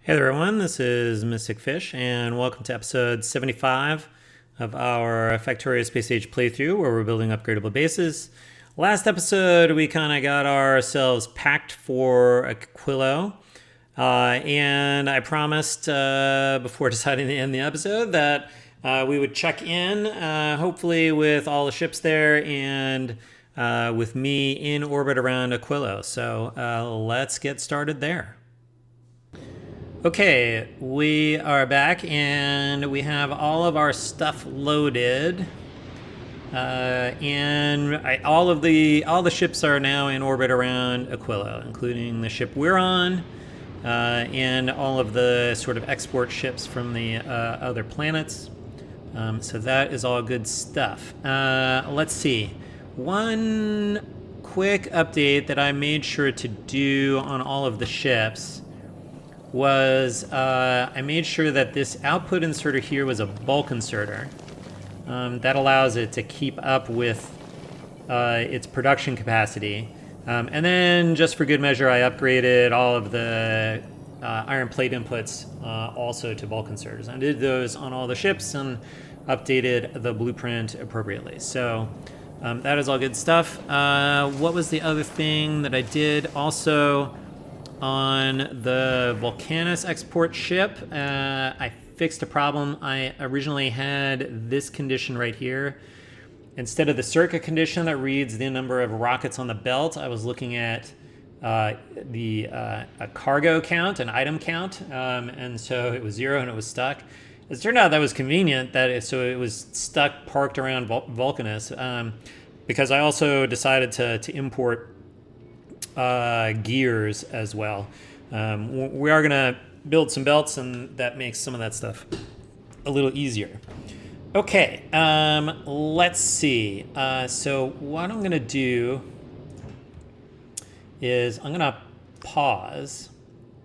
Hey there, everyone. This is Mystic Fish, and welcome to episode 75 of our Factorio Space Age playthrough, where we're building upgradable bases. Last episode, we kind of got ourselves packed for Aquilo, and I promised before deciding to end the episode that we would check in, hopefully with all the ships there and with me in orbit around Aquilo. So let's get started there. Okay, we are back and we have all of our stuff loaded. All the ships are now in orbit around Aquilo, including the ship we're on, and all of the sort of export ships from the other planets. So that is all good stuff. Let's see. One quick update that I made sure to do on all of the ships was I made sure that this output inserter here was a bulk inserter. That allows it to keep up with its production capacity. And then, just for good measure, I upgraded all of the iron plate inputs also to bulk inserters. I did those on all the ships and updated the blueprint appropriately. So that is all good stuff. What was the other thing that I did? Also, on the Volcanus export ship, I fixed a problem. I originally had this condition right here. Instead of the circuit condition that reads the number of rockets on the belt, I was looking at a cargo count, an item count, and so it was 0 and it was stuck. It turned out that was convenient, so it was stuck, parked around Volcanus, because I also decided to import gears as well. We are gonna build some belts, and that makes some of that stuff a little easier. Okay, let's see. So what I'm gonna do is I'm gonna pause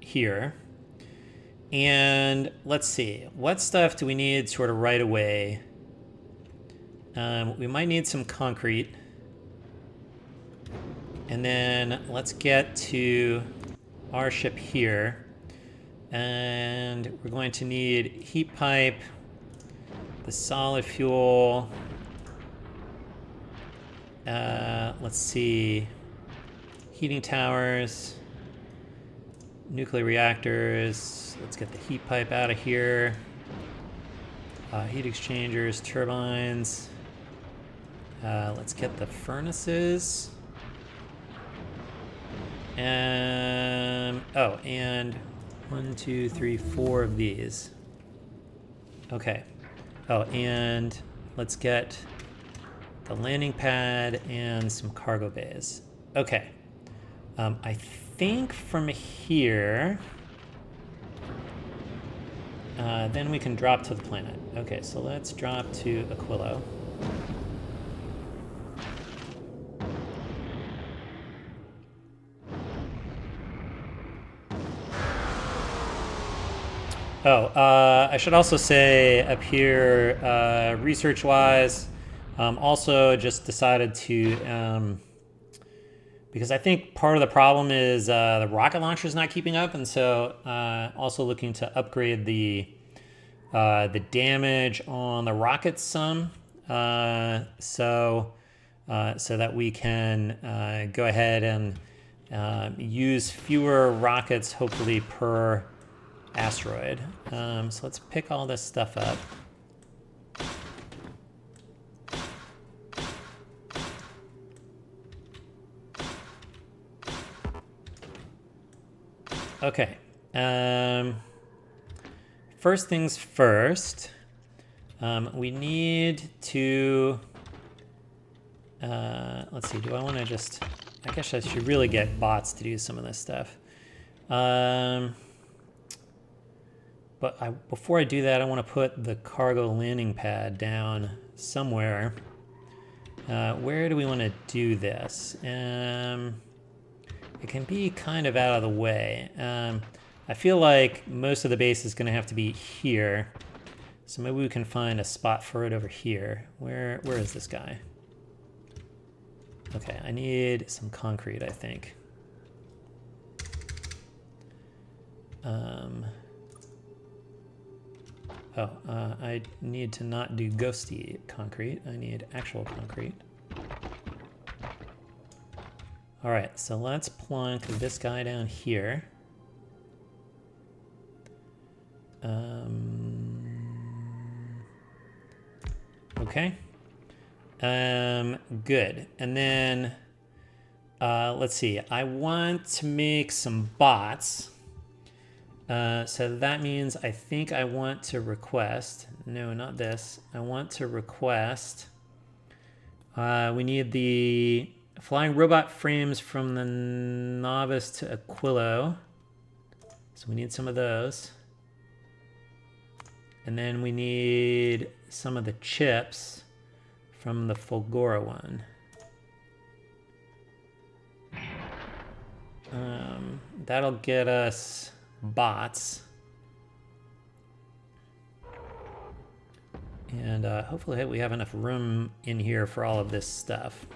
here, and let's see, what stuff do we need sort of right away? We might need some concrete. And then let's get to our ship here. And we're going to need heat pipe, the solid fuel. Let's see, heating towers, nuclear reactors. Let's get the heat pipe out of here. Heat exchangers, turbines. Let's get the furnaces. And 1, 2, 3, 4 of these. Okay. Oh, and let's get the landing pad and some cargo bays. Okay. I think from here, then we can drop to the planet. Okay, so let's drop to Aquilo. I should also say up here, research-wise, also just decided to, because I think part of the problem is the rocket launcher is not keeping up, and so also looking to upgrade the damage on the rockets some, so that we can go ahead and use fewer rockets, hopefully, per asteroid. So let's pick all this stuff up. Okay. First things first, we need to, let's see, do I want to just, I guess I should really get bots to do some of this stuff. But before I do that, I want to put the cargo landing pad down somewhere. Where do we want to do this? It can be kind of out of the way. I feel like most of the base is going to have to be here. So maybe we can find a spot for it over here. Where is this guy? Okay, I need some concrete, I think. Oh, I need to not do ghosty concrete. I need actual concrete. All right, so let's plunk this guy down here. Okay. Good. And then, let's see. I want to make some bots. So that means I think I want to request. No, not this. I want to request. We need the flying robot frames from the novice to Aquilo. So we need some of those. And then we need some of the chips from the Fulgora one. That'll get us bots. And hopefully we have enough room in here for all of this stuff.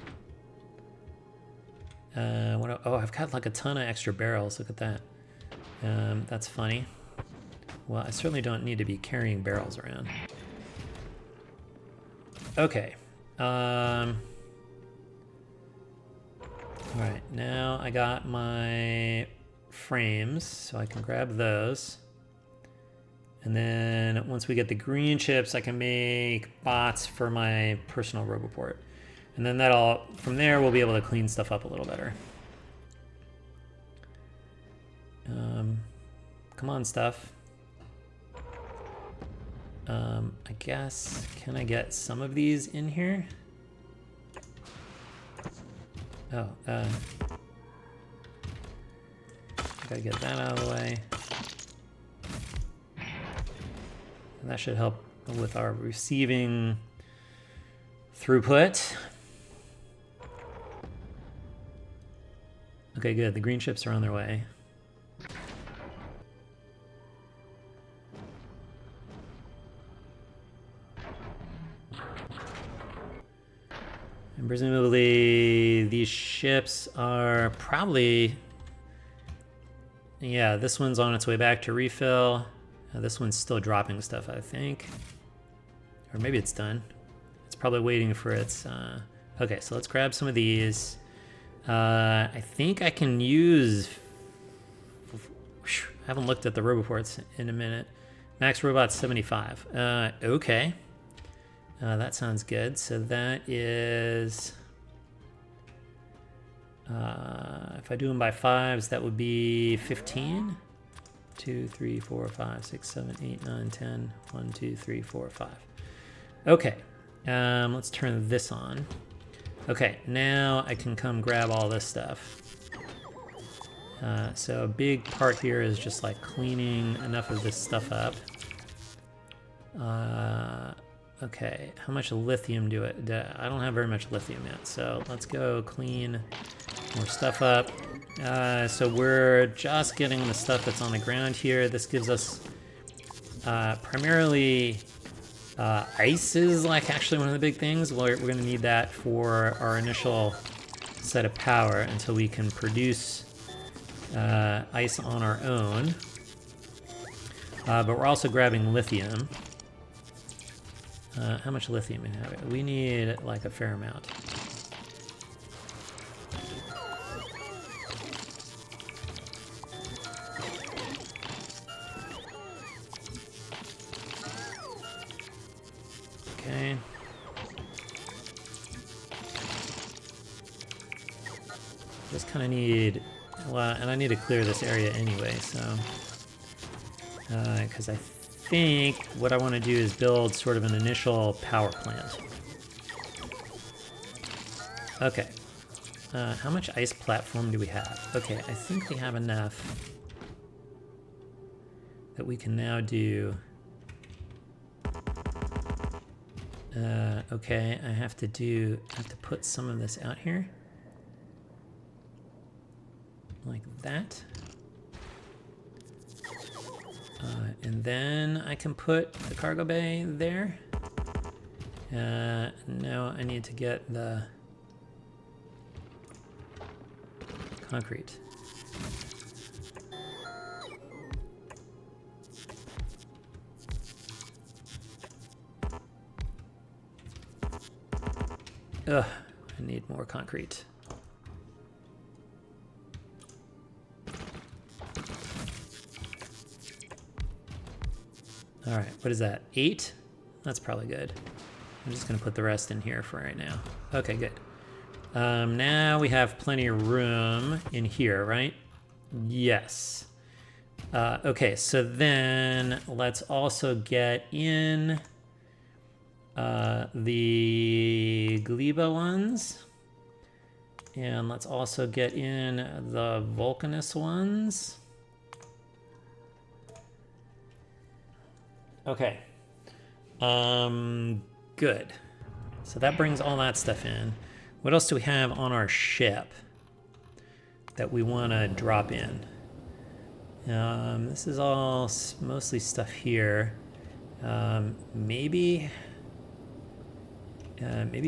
Oh, I've got like a ton of extra barrels. Look at that. That's funny. Well, I certainly don't need to be carrying barrels around. Okay. All right, now I got my frames, so I can grab those. And then once we get the green chips, I can make bots for my personal roboport. And then from there, we'll be able to clean stuff up a little better. Come on, stuff. I guess, can I get some of these in here? Oh, gotta get that out of the way. And that should help with our receiving throughput. Okay, good. The green chips are on their way. And presumably these ships are probably, yeah, this one's on its way back to refill. This one's still dropping stuff, I think. Or maybe it's done. It's probably waiting for its, okay, so let's grab some of these. I think I can use, I haven't looked at the roboports in a minute. Max robot 75. Okay. That sounds good. So that is, if I do them by fives, that would be 15. 2, 3, 4, 5, 6, 7, 8, 9, 10. 1, 2, 3, 4, 5. Okay. Let's turn this on. Okay, now I can come grab all this stuff. So a big part here is just like cleaning enough of this stuff up. Okay, how much lithium do I don't have very much lithium yet, so let's go clean more stuff up. So we're just getting the stuff that's on the ground here. This gives us primarily ice is like actually one of the big things. We're going to need that for our initial set of power until we can produce ice on our own. But we're also grabbing lithium. How much lithium we have? We need like a fair amount. Okay. Just kind of need, well, and I need to clear this area anyway, so, because I think what I want to do is build sort of an initial power plant. Okay. How much ice platform do we have? Okay, I think we have enough that we can now do. Okay, I have to put some of this out here. Like that. And then I can put the cargo bay there. No, I need to get the concrete. Ugh, I need more concrete. All right, what is that? 8? That's probably good. I'm just gonna put the rest in here for right now. Okay, good. Now we have plenty of room in here, right? Yes. Okay, so then let's also get in the Gleba ones. And let's also get in the Vulcanus ones. Okay. Good. So that brings all that stuff in. What else do we have on our ship that we want to drop in? This is all mostly stuff here. Maybe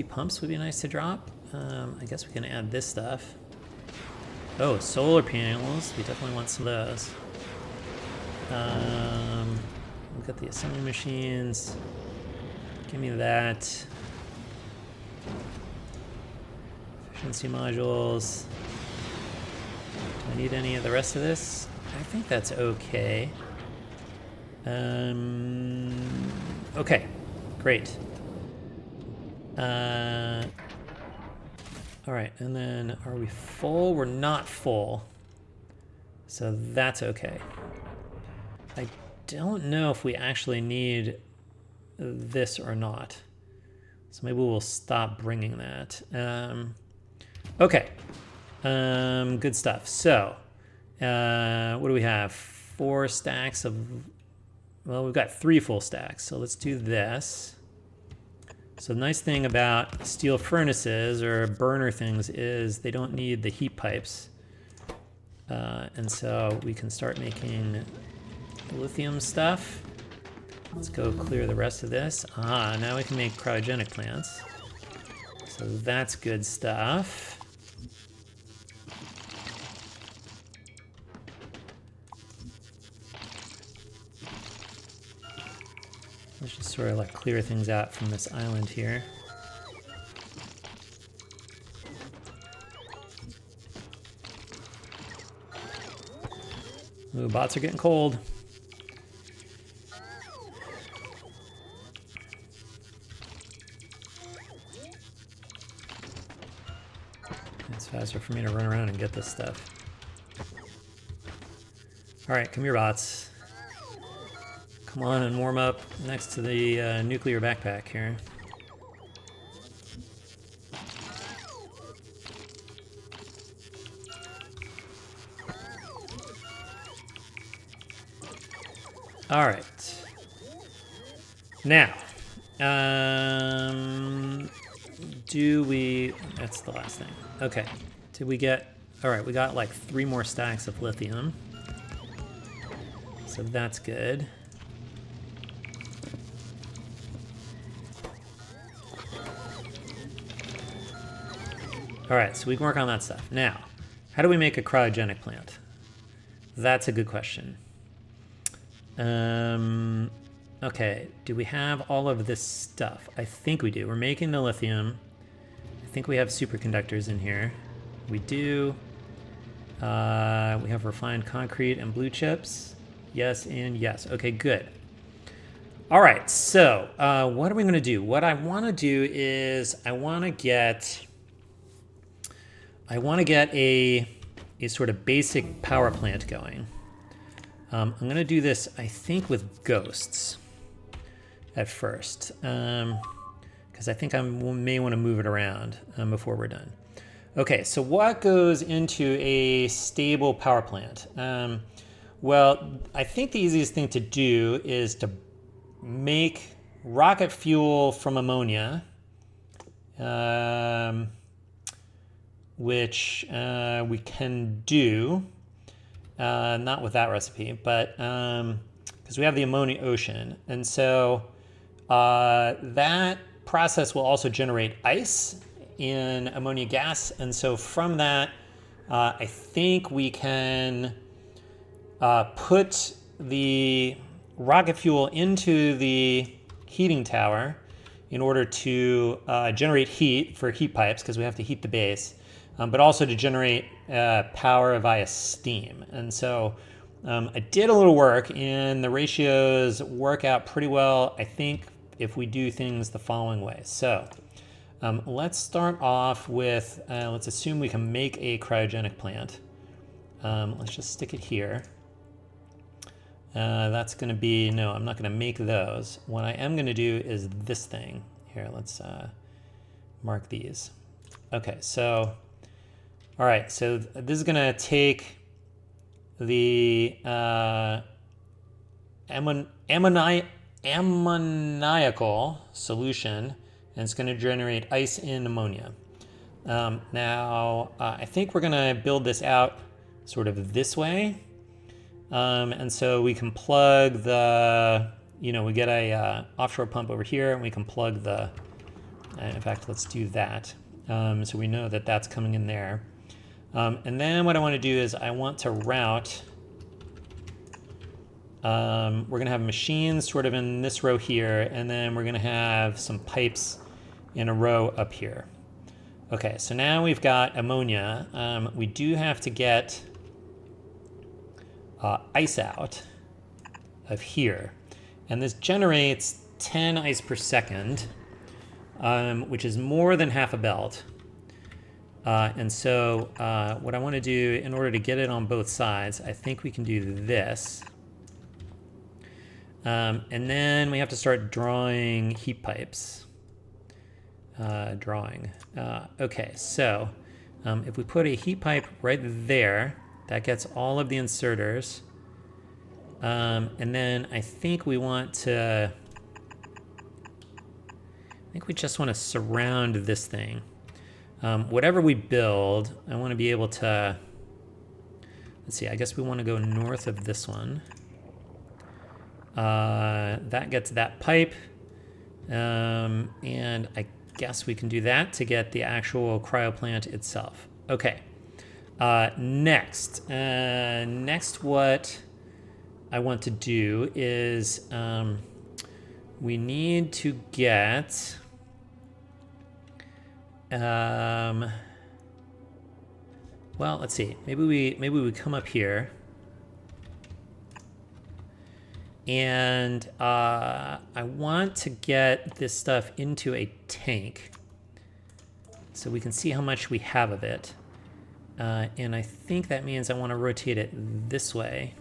pumps would be nice to drop. I guess we can add this stuff. Oh, solar panels. We definitely want some of those. We've got the assembly machines. Give me that. Efficiency modules. Do I need any of the rest of this? I think that's okay. Okay, great. All right, and then are we full? We're not full. So that's okay. I don't know if we actually need this or not. So maybe we'll stop bringing that. Okay. Good stuff. So, what do we have? 4 stacks of... Well, we've got 3 full stacks. So let's do this. So the nice thing about steel furnaces or burner things is they don't need the heat pipes. And so we can start making lithium stuff. Let's go clear the rest of this. Ah, now we can make cryogenic plants. So that's good stuff. Let's just sort of like clear things out from this island here. Ooh, bots are getting cold. It's faster for me to run around and get this stuff. All right, come here, bots. Come on and warm up next to the nuclear backpack here. All right. Now, do we... That's the last thing. Okay. Did we get... All right, we got like 3 more stacks of lithium. So that's good. All right, so we can work on that stuff. Now, how do we make a cryogenic plant? That's a good question. Okay, do we have all of this stuff? I think we do. We're making the lithium. I think we have superconductors in here. We do. We have refined concrete and blue chips. Yes and yes. Okay, good. All right, so what are we going to do? What I want to do is I want to get a sort of basic power plant going. I'm going to do this, I think, with ghosts at first, because I think I may want to move it around before we're done. Okay, so what goes into a stable power plant? Well, I think the easiest thing to do is to make rocket fuel from ammonia, which we can do. Not with that recipe, but because we have the ammonia ocean. And so that process will also generate ice in ammonia gas. And so from that, I think we can put the rocket fuel into the heating tower in order to generate heat for heat pipes, because we have to heat the base, but also to generate power via steam. And so I did a little work, and the ratios work out pretty well, I think, if we do things the following way. So let's start off with, let's assume we can make a cryogenic plant. Let's just stick it here. That's going to be, no, I'm not going to make those. What I am going to do is this thing. Here, let's mark these. Okay, so, all right, so this is going to take the ammoniacal solution, and it's going to generate ice and ammonia. Now, I think we're going to build this out sort of this way. And so we can plug the, we get a offshore pump over here, and we can plug the, in fact, let's do that. So we know that that's coming in there. And then what I want to do is I want to route, we're going to have machines sort of in this row here, and then we're going to have some pipes in a row up here. Okay, so now we've got ammonia. We do have to get ice out of here. And this generates 10 ice per second, which is more than half a belt. And so what I want to do in order to get it on both sides, I think we can do this. And then we have to start drawing heat pipes. Okay, so if we put a heat pipe right there, that gets all of the inserters. And then I think we want to, we just want to surround this thing. Whatever we build, I want to be able to, let's see, I guess we want to go north of this one. That gets that pipe. And I guess we can do that to get the actual cryo plant itself. Okay. Next what I want to do is we need to get well, let's see, maybe we come up here, and I want to get this stuff into a tank so we can see how much we have of it. And I think that means I want to rotate it this way.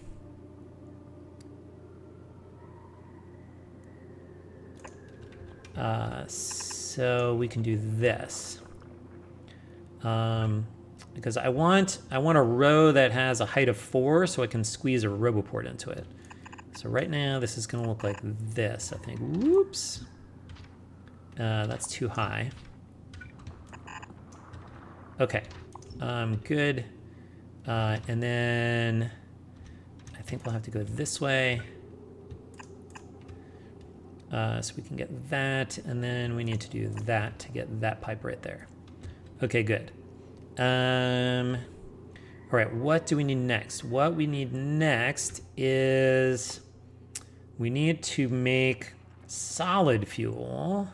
So we can do this. Because I want a row that has a height of 4 so I can squeeze a RoboPort into it. So right now this is going to look like this, I think. Whoops. That's too high. Okay. Good. And then I think we'll have to go this way. So we can get that, and then we need to do that to get that pipe right there. Okay, good. All right, what do we need next? What we need next is we need to make solid fuel.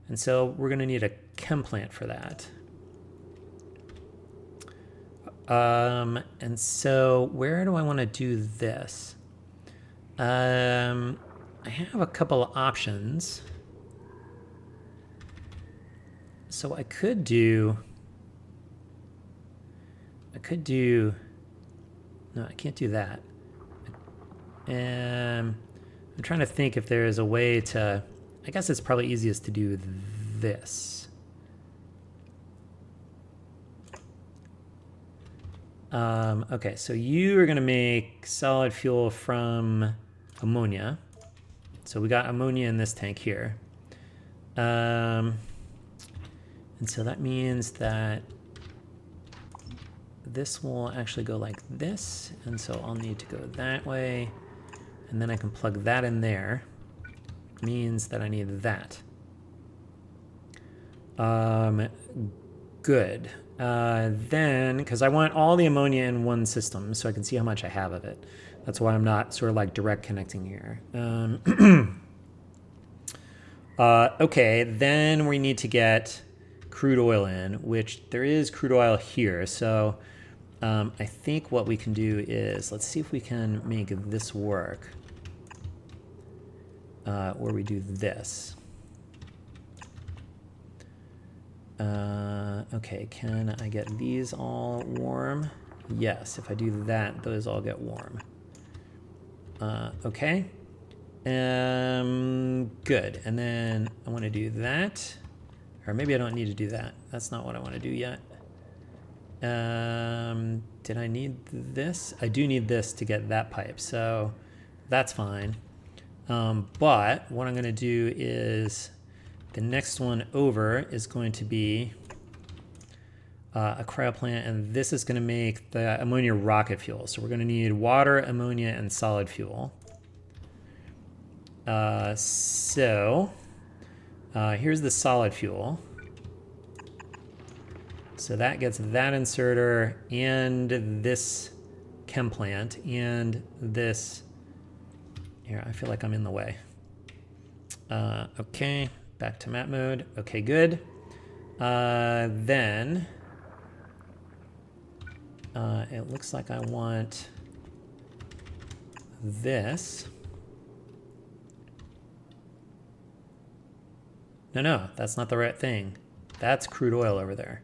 And so we're going to need a chem plant for that. And so where do I want to do this? I have a couple of options. So I could do, no, I can't do that. I'm trying to think if there is a way to, I guess it's probably easiest to do this. Okay, so you are going to make solid fuel from ammonia. So we got ammonia in this tank here. And so that means that this will actually go like this. And so I'll need to go that way. And then I can plug that in there. Means that I need that. Good. Then, because I want all the ammonia in one system so I can see how much I have of it. That's why I'm not sort of like direct connecting here. Okay, then we need to get crude oil in, which there is crude oil here. So I think what we can do is, let's see if we can make this work. Where we do this. Okay, can I get these all warm? Yes, if I do that, those all get warm. Okay. Good. And then I want to do that. Or maybe I don't need to do that. That's not what I want to do yet. Did I need this? I do need this to get that pipe, so that's fine. But what I'm going to do is the next one over is going to be a cryo plant, and this is going to make the ammonia rocket fuel. So we're going to need water, ammonia, and solid fuel. Here's the solid fuel. So that gets that inserter and this chem plant and this. Here, I feel like I'm in the way. Okay, back to map mode. Okay, good. Then it looks like I want this. No, that's not the right thing. That's crude oil over there.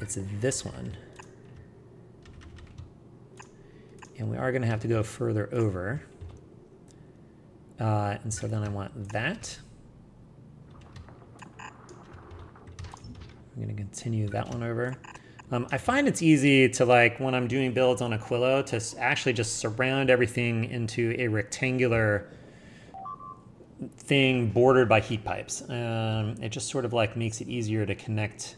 It's this one. And we are going to have to go further over. And so then I want that. I'm going to continue that one over. I find it's easy to, like, when I'm doing builds on Aquilo, to actually just surround everything into a rectangular thing bordered by heat pipes. It just sort of like makes it easier to connect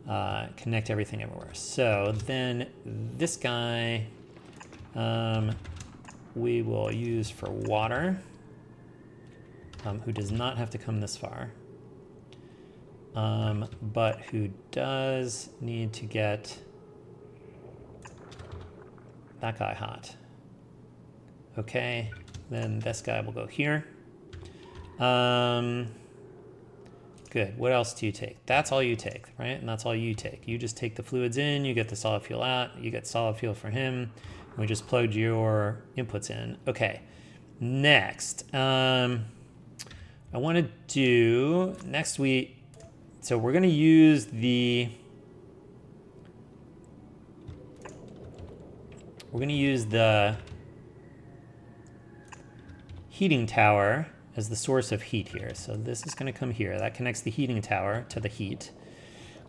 everything everywhere. So then this guy we will use for water, who does not have to come this far, but who does need to get that guy hot. Okay, then this guy will go here. Good. What else do you take? That's all you take, right? And that's all you take. You just take the fluids in, you get the solid fuel out, you get solid fuel for him. We just plugged your inputs in. Okay. Next, I want to do next week. So we're going to use the heating tower as the source of heat here. So this is going to come here. That connects the heating tower to the heat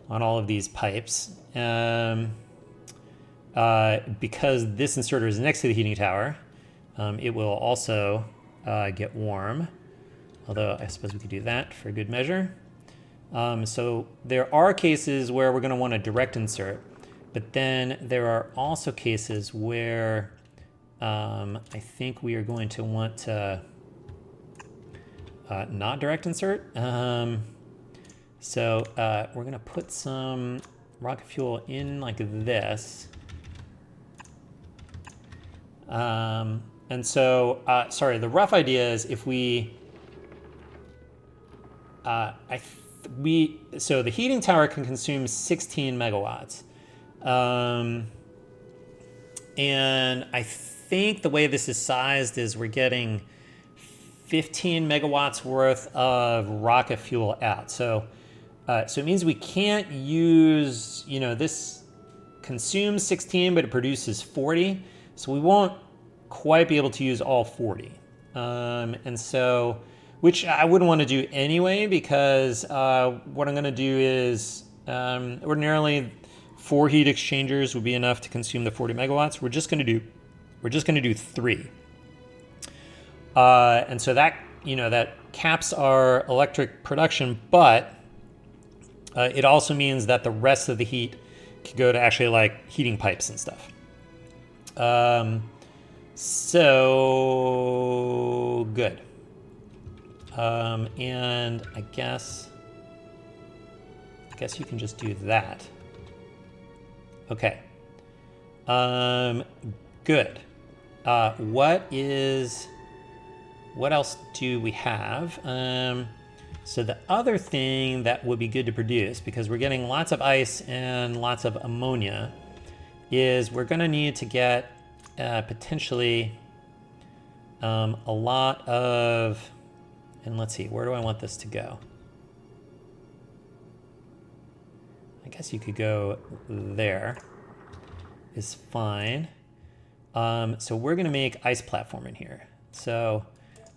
on all of these pipes. Because this inserter is next to the heating tower, it will also get warm. Although I suppose we could do that for good measure. So there are cases where we're going to want a direct insert, but then there are also cases where I think we are going to want to not direct insert. So we're going to put some rocket fuel in like this. And so, sorry, the rough idea is if we, so the heating tower can consume 16 megawatts. And I think the way this is sized is we're getting 15 megawatts worth of rocket fuel out. So it means we can't use, this consumes 16, but it produces 40. So we won't quite be able to use all 40. And so, which I wouldn't want to do anyway, because what I'm going to do is ordinarily 4 heat exchangers would be enough to consume the 40 megawatts. We're just going to do 3. And so that, that caps our electric production, but it also means that the rest of the heat can go to actually like heating pipes and stuff. So good. And I guess you can just do that. Okay. Good. What is what else do we have? So the other thing that would be good to produce, because we're getting lots of ice and lots of ammonia, is we're going to need to get potentially a lot of, and let's see, where do I want this to go? I guess you could go there, is fine. So we're going to make ice platform in here. So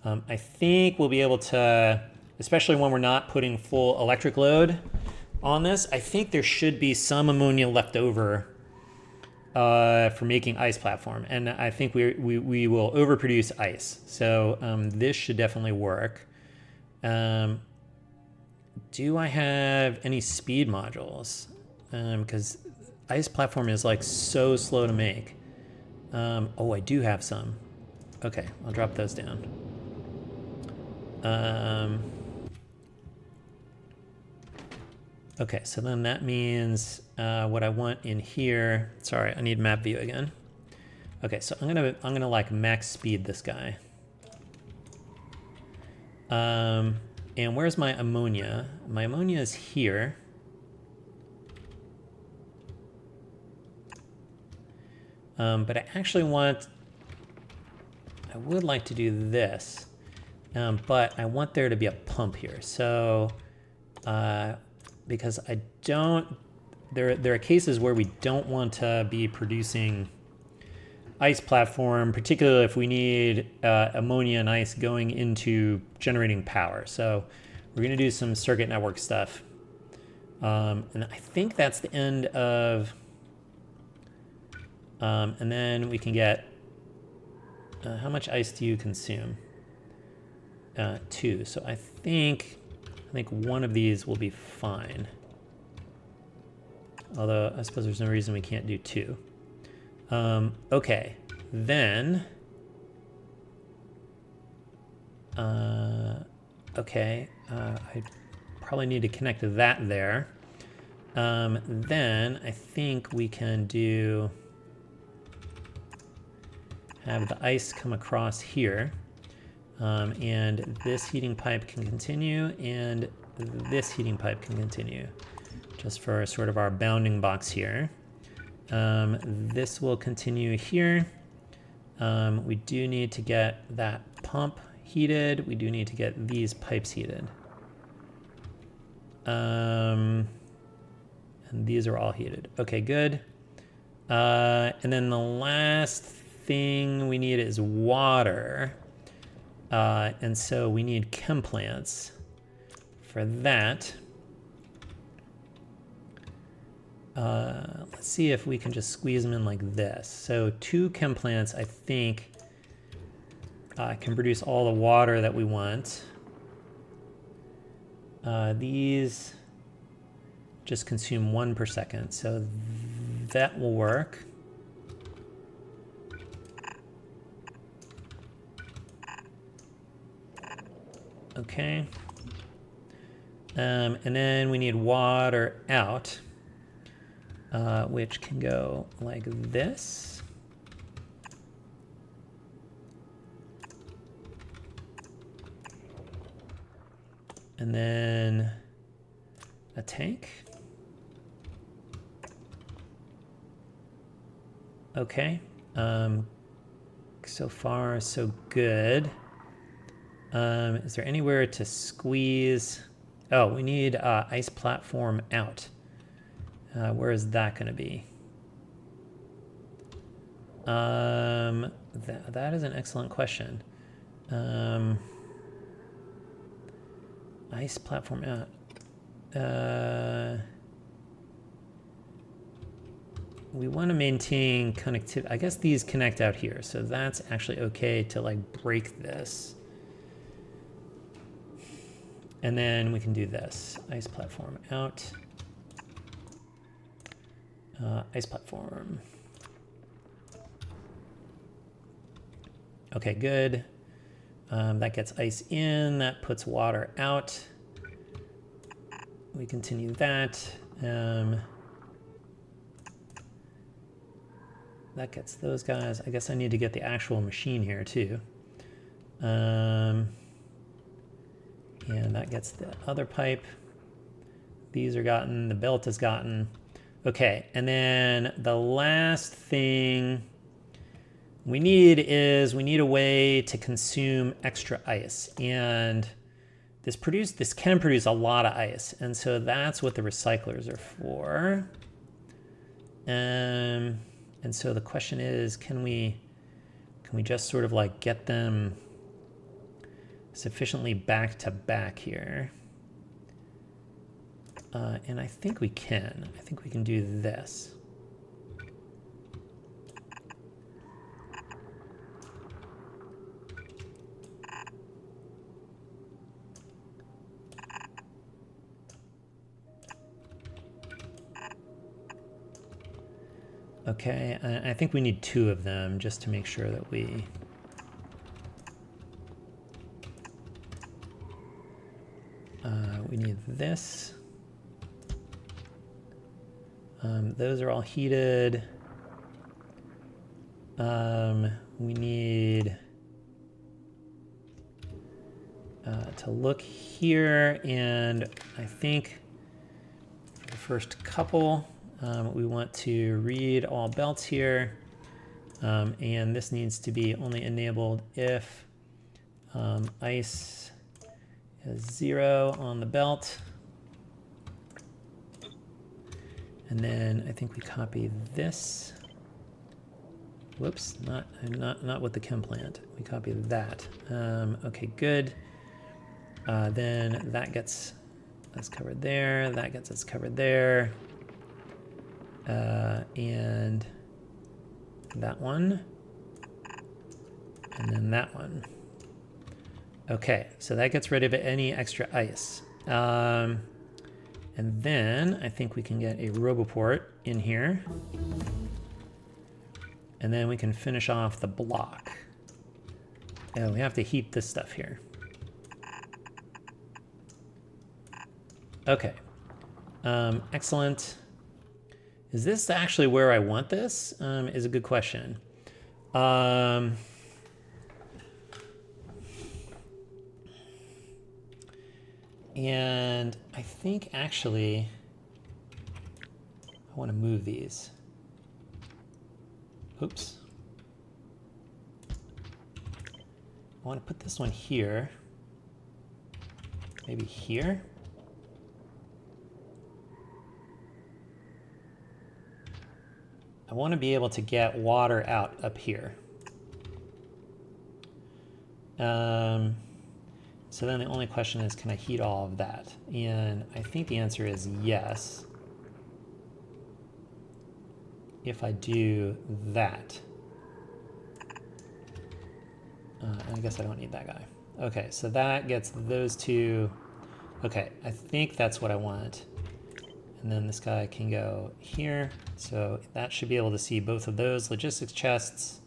I think we'll be able to, especially when we're not putting full electric load on this, I think there should be some ammonia left over for making ice platform. And I think we will overproduce ice. So this should definitely work. Do I have any speed modules? Because ice platform is like so slow to make. Oh, I do have some. Okay, I'll drop those down. Okay, so then that means what I want in here. Sorry, I need map view again. Okay, so I'm gonna like max speed this guy. And where's my ammonia? My ammonia is here. But I actually I would like to do this, but I want there to be a pump here. So, because I don't, there are cases where we don't want to be producing ice platform, particularly if we need ammonia and ice going into generating power. So we're going to do some circuit network stuff. And I think that's the end of, and then we can get, how much ice do you consume? 2. So I think one of these will be fine. Although I suppose there's no reason we can't do 2. Okay, then, okay, I probably need to connect that there. Then I think we can have the ice come across here, and this heating pipe can continue, and this heating pipe can continue, just for sort of our bounding box here. This will continue here. We do need to get that pump heated. We do need to get these pipes heated. And these are all heated. Okay, good. And then the last thing we need is water. And so we need chem plants for that. Let's see if we can just squeeze them in like this. So 2 chem plants, I think, can produce all the water that we want. These just consume 1 per second, so that will work. Okay. And then we need water out, which can go like this. And then a tank. Okay. So far, so good. Is there anywhere to squeeze? Oh, we need ice platform out. Where is that going to be? That is an excellent question. Ice platform out. We want to maintain connectivity. I guess these connect out here, so that's actually okay to like break this. And then we can do this. Ice platform out. Ice platform. Okay, good. That gets ice in, that puts water out. We continue that. That gets those guys. I guess I need to get the actual machine here too. And that gets the other pipe. These are gotten, the belt is gotten. Okay, and then the last thing we need is we need a way to consume extra ice. And this can produce a lot of ice. And so that's what the recyclers are for. And so the question is, can we just sort of like get them sufficiently back to back here? And I think we can. I think we can do this. Okay, I think we need 2 of them just to make sure that we... we need this. Those are all heated. We need to look here, and I think for the first couple, we want to read all belts here, and this needs to be only enabled if ice is 0 on the belt. And then I think we copy this. Whoops, not with the chem plant. We copy that. Okay, good. Then that gets us covered there. That gets us covered there. And that one. And then that one. Okay, so that gets rid of any extra ice. And then I think we can get a RoboPort in here. And then we can finish off the block. And we have to heat this stuff here. Okay. Excellent. Is this actually where I want this? Is a good question. And I think actually I want to move these. Oops. I want to put this one here. Maybe here. I want to be able to get water out up here. So then the only question is, can I heat all of that? And I think the answer is yes. If I do that. I guess I don't need that guy. Okay, so that gets those 2. Okay, I think that's what I want. And then this guy can go here. So that should be able to see both of those logistics chests.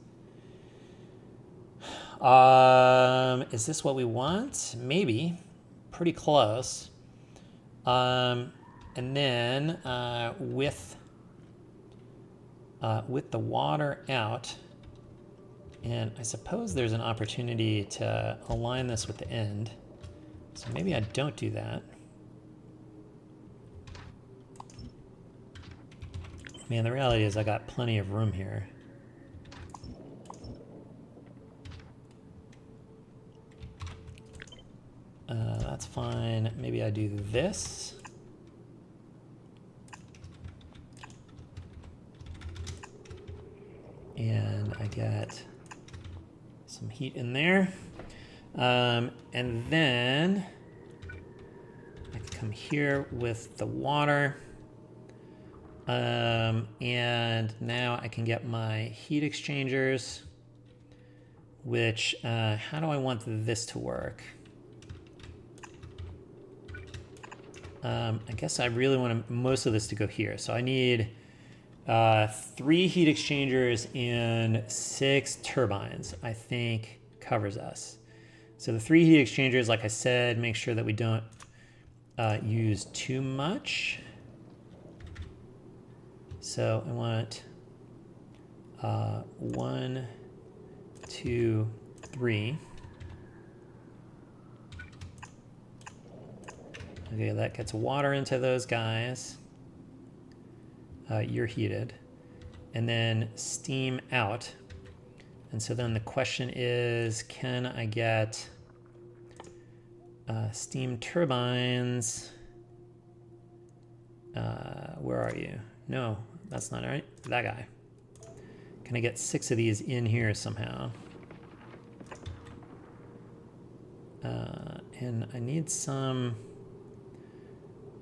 Is this what we want? Maybe. Pretty close. And then with the water out, and I suppose there's an opportunity to align this with the end. So maybe I don't do that. Man, the reality is I got plenty of room here. That's fine. Maybe I do this. And I get some heat in there. And then I can come here with the water. And now I can get my heat exchangers, which, how do I want this to work? I guess I really want most of this to go here. So I need 3 heat exchangers and 6 turbines, I think covers us. So the 3 heat exchangers, like I said, make sure that we don't use too much. So I want 1, 2, 3. Okay, that gets water into those guys. You're heated. And then steam out. And so then the question is, can I get steam turbines? Where are you? No, that's not right. That guy. Can I get 6 of these in here somehow? And I need some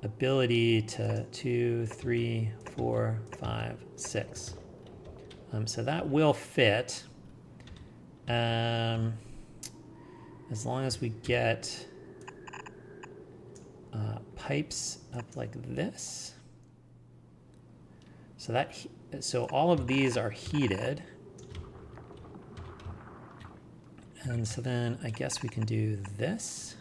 ability to 2, 3, 4, 5, 6. So that will fit. As long as we get pipes up like this. So all of these are heated. And so then I guess we can do this.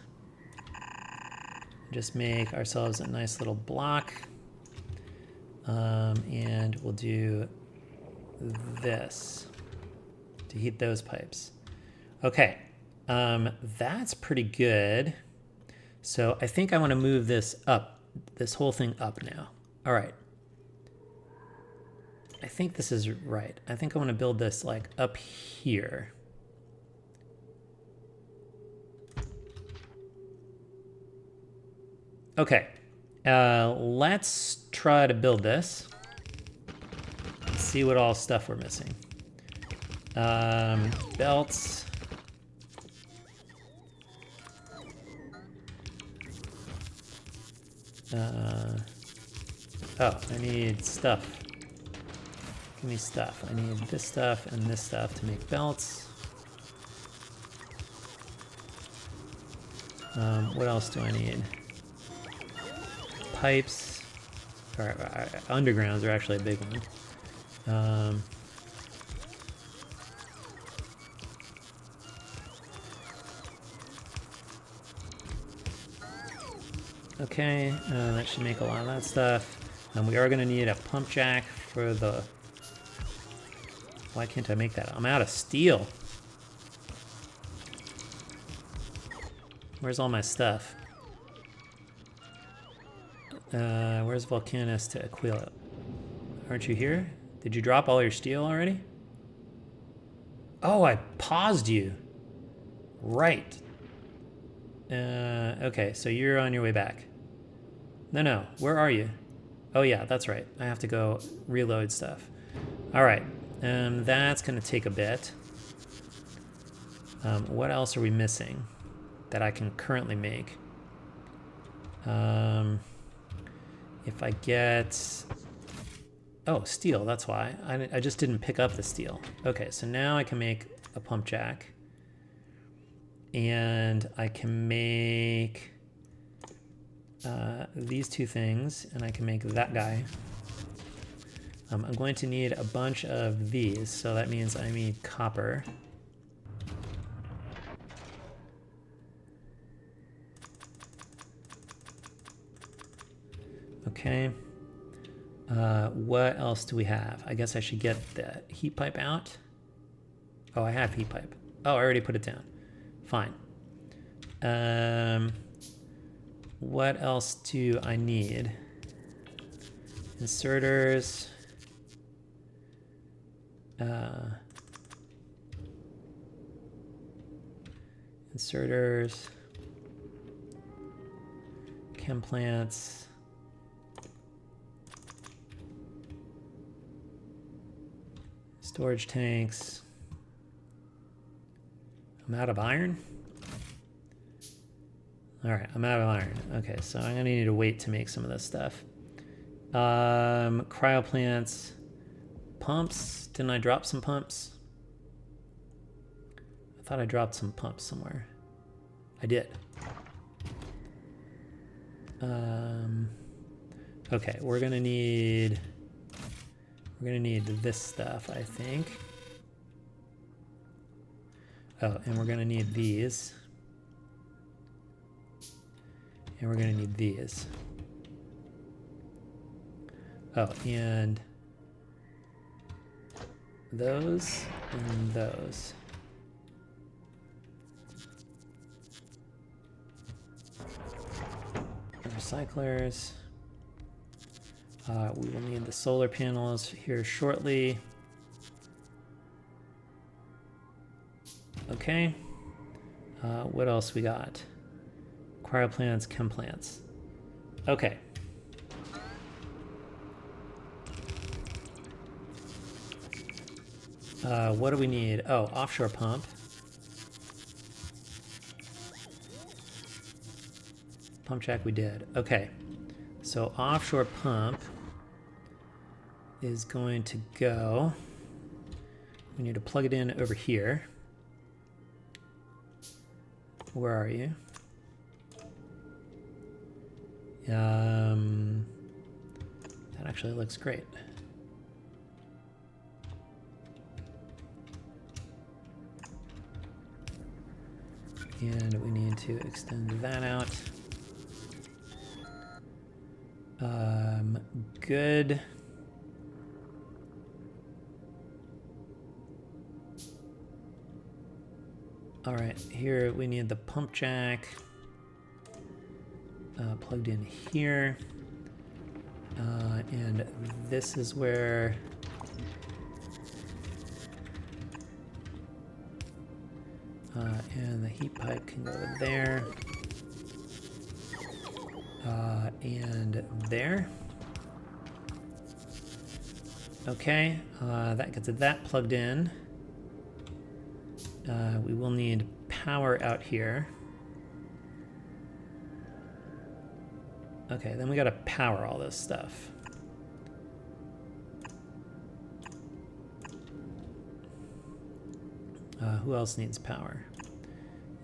Just make ourselves a nice little block. And we'll do this to heat those pipes. Okay, that's pretty good. So I think I want to move this up, this whole thing up now. All right. I think this is right. I think I want to build this like up here. Okay, let's try to build this. Let's see what all stuff we're missing. Belts. Oh, I need stuff. Give me stuff. I need this stuff and this stuff to make belts. What else do I need? Pipes. Undergrounds are actually a big one. Okay, that should make a lot of that stuff. We are going to need a pump jack for the... Why can't I make that? I'm out of steel. Where's all my stuff? Where's Volcanus to Aquilo? Aren't you here? Did you drop all your steel already? Oh, I paused you. Right. Okay, so you're on your way back. No, where are you? Oh yeah, that's right. I have to go reload stuff. All right, that's gonna take a bit. What else are we missing that I can currently make? If I get... Oh, steel, that's why. I just didn't pick up the steel. Okay, so now I can make a pump jack. And I can make these two things, and I can make that guy. I'm going to need a bunch of these, so that means I need copper. Okay. What else do we have? I guess I should get the heat pipe out. Oh, I have heat pipe. Oh, I already put it down. Fine. What else do I need? Inserters. Inserters. Chem plants. Storage tanks. I'm out of iron? All right, I'm out of iron. Okay, so I'm gonna need to wait to make some of this stuff. Cryo plants. Pumps. Didn't I drop some pumps? I thought I dropped some pumps somewhere. I did. Okay, we're gonna need this stuff, I think. Oh, and we're gonna need these. And we're gonna need these. Oh, and those and those. recyclers. We will need the solar panels here shortly. Okay. What else we got? Cryo plants, chem plants. Okay. What do we need? Oh, offshore pump. Pump jack we did. Okay. So offshore pump is going to go. We need to plug it in over here. Where are you? That actually looks great. And we need to extend that out. Good. All right, here we need the pump jack plugged in here. And this is where and the heat pipe can go there and there. Okay, that gets that plugged in. We will need power out here. Okay, then we gotta power all this stuff. Who else needs power?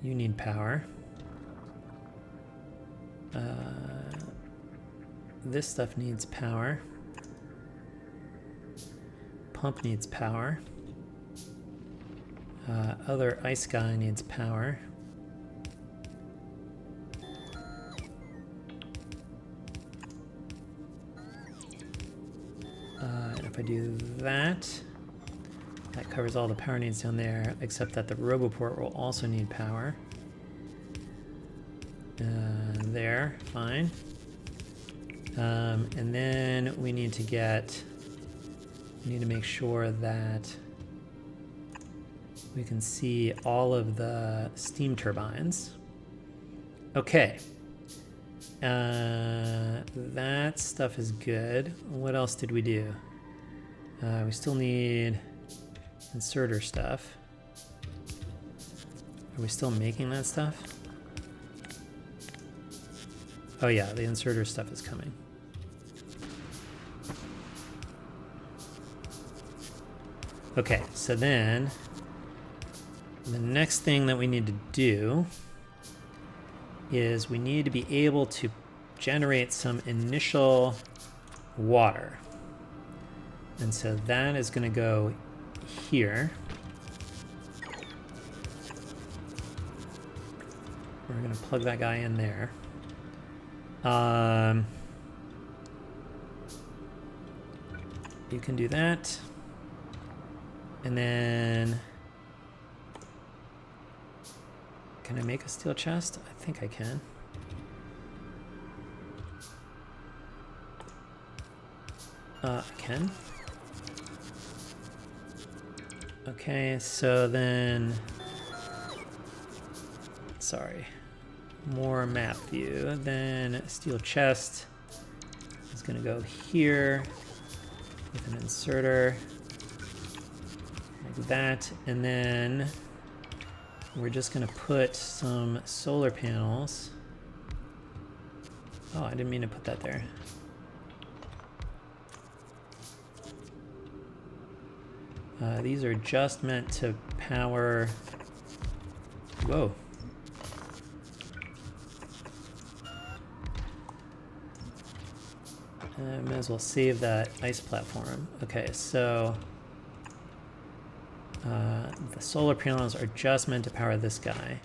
You need power. This stuff needs power. Pump needs power. Other ice guy needs power. And if I do that, that covers all the power needs down there, except that the RoboPort will also need power. There, fine. And then we need to make sure that we can see all of the steam turbines. Okay. That stuff is good. What else did we do? We still need inserter stuff. Are we still making that stuff? Oh yeah, the inserter stuff is coming. Okay, so then the next thing that we need to do is we need to be able to generate some initial water. And so that is going to go here. We're going to plug that guy in there. You can do that. And then can I make a steel chest? I think I can. I can. Okay, so then, sorry, more map view. Then steel chest is gonna go here with an inserter like that, and then we're just gonna put some solar panels. Oh, I didn't mean to put that there. These are just meant to power. Whoa. Might as well save that ice platform. Okay, so the solar panels are just meant to power this guy.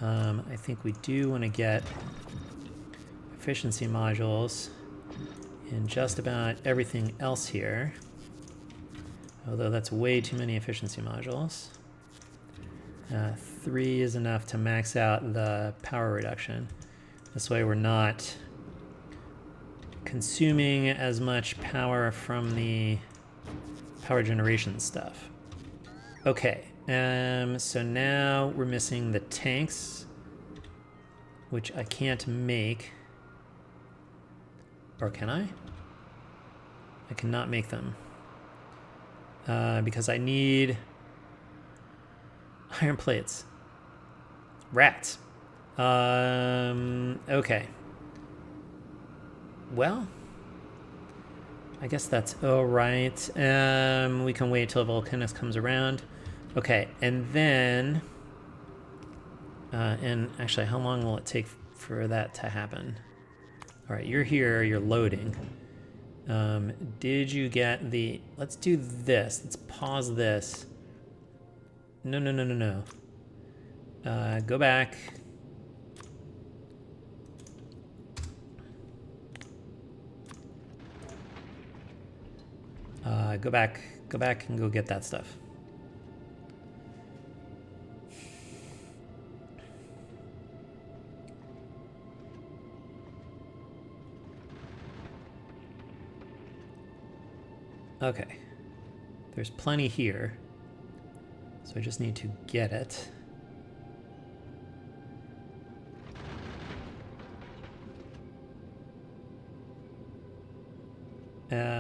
I think we do want to get efficiency modules in just about everything else here. Although that's way too many efficiency modules. 3 is enough to max out the power reduction. This way we're not consuming as much power from the power generation stuff. Okay, so now we're missing the tanks, which I can't make. Or can I? I cannot make them. Because I need iron plates. Rats. Okay. Well, I guess that's all right. We can wait till Volcanus comes around. Okay, and then... and actually, how long will it take for that to happen? All right, you're here, you're loading. Did you get the... Let's do this. Let's pause this. No. Go back. Go back and go get that stuff. Okay. There's plenty here. So I just need to get it.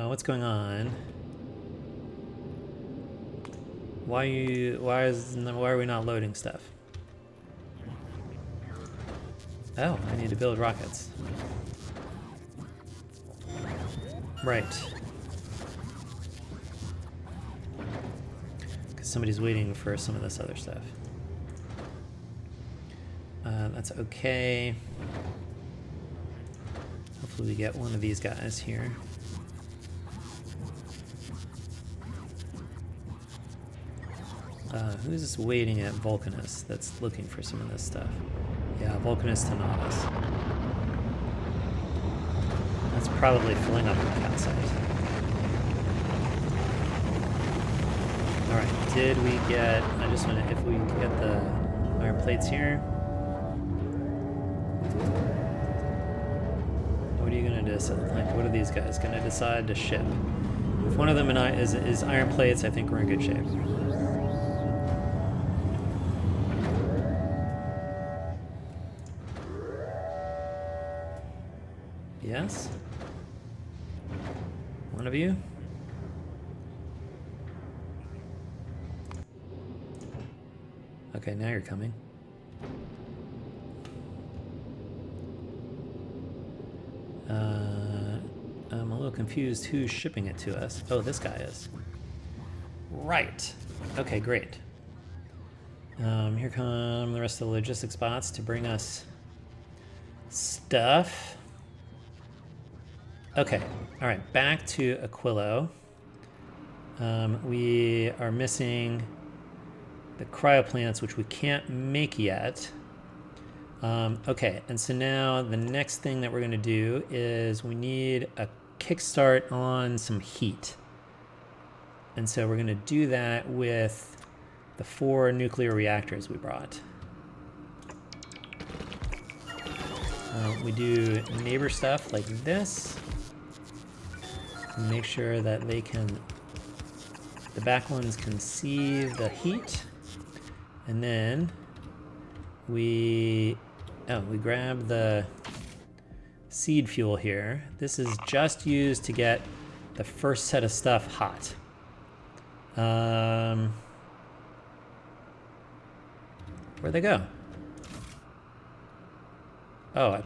What's going on? Why are we not loading stuff? Oh, I need to build rockets. Right. Because somebody's waiting for some of this other stuff. That's okay. Hopefully we get one of these guys here. Who's waiting at Volcanus that's looking for some of this stuff? Yeah, Volcanus Tenatus. That's probably filling up on the outside. Alright, did we get... I just want to... If we can get the iron plates here. What are you going to decide? Like, what are these guys going to decide to ship? If one of them is iron plates, I think we're in good shape. Yes? One of you? Okay, now you're coming. I'm a little confused who's shipping it to us. Oh, this guy is. Right. Okay, great. Here come the rest of the logistics bots to bring us stuff. Okay, all right, back to Aquilo. We are missing the cryoplants, which we can't make yet. Okay, and so now the next thing that we're gonna do is we need a kickstart on some heat. And so we're gonna do that with the 4 nuclear reactors we brought. We do neighbor stuff like this. Make sure that they can, the back ones can see the heat. And then we grab the seed fuel here. This is just used to get the first set of stuff hot. Where'd they go? Oh,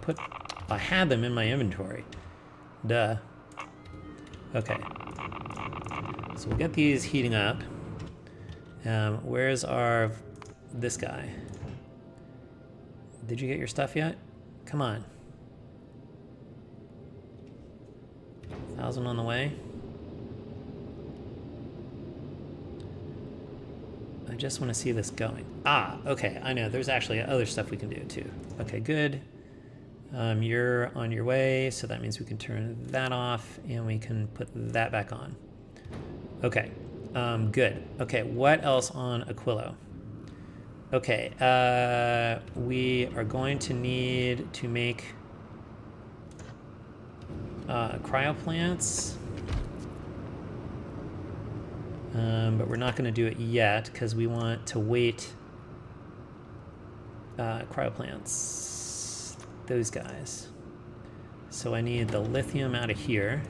I had them in my inventory. Duh. Okay. So we'll get these heating up. Where's this guy? Did you get your stuff yet? Come on. 1,000 on the way. I just want to see this going. Ah, okay, I know. There's actually other stuff we can do too. Okay, good. You're on your way, so that means we can turn that off and we can put that back on. Okay, good. Okay, what else on Aquilo? Okay, we are going to need to make Cryo plants. But we're not going to do it yet because we want to wait. Cryo plants. Those guys. So I need the lithium out of here.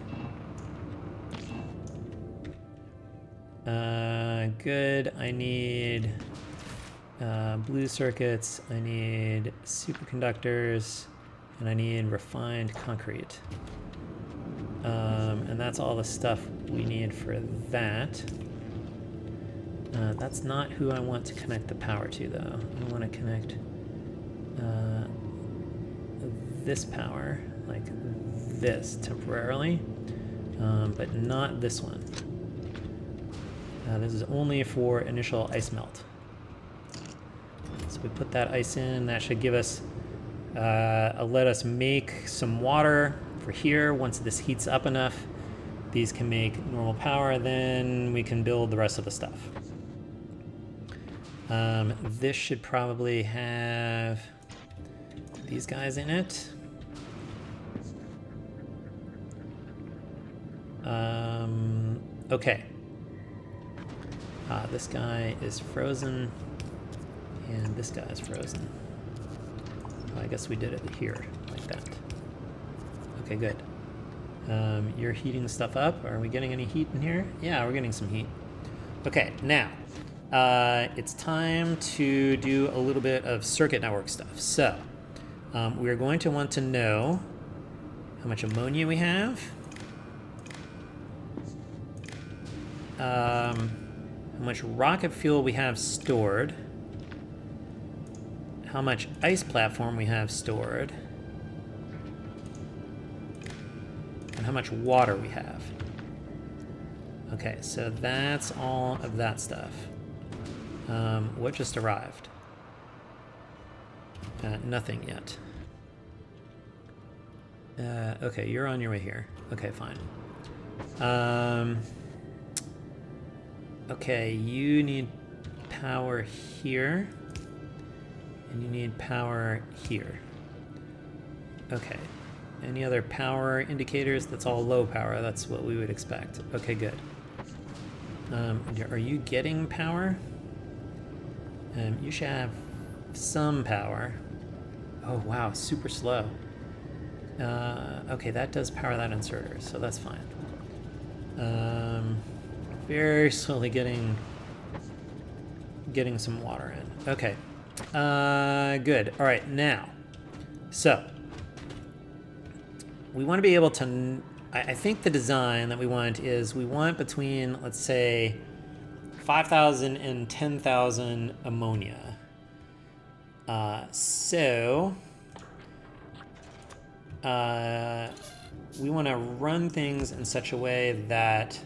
Good. I need blue circuits. I need superconductors. And I need refined concrete. And that's all the stuff we need for that. That's not who I want to connect the power to, though. I want to connect this power, like this, temporarily, but not this one. This is only for initial ice melt. So we put that ice in. That should give us, let us make some water for here. Once this heats up enough, these can make normal power. Then we can build the rest of the stuff. This should probably have these guys in it. Okay. This guy is frozen, and this guy is frozen. Well, I guess we did it here, like that. Okay, good. You're heating stuff up. Are we getting any heat in here? Yeah, we're getting some heat. Okay, now, it's time to do a little bit of circuit network stuff. So, we're going to want to know how much ammonia we have. How much rocket fuel we have stored, how much ice platform we have stored, and how much water we have. Okay, so that's all of that stuff. What just arrived? Nothing yet. Okay, you're on your way here. Okay, fine. Okay, you need power here, and you need power here. Okay, any other power indicators? That's all low power, that's what we would expect. Okay, good. Are you getting power? You should have some power. Oh wow, super slow. Okay, that does power that inserter, so that's fine. Very slowly getting some water in. Okay. Good. All right, now. So, we want to be able to... I think the design that we want is we want between, let's say, 5,000 and 10,000 ammonia. We want to run things in such a way that...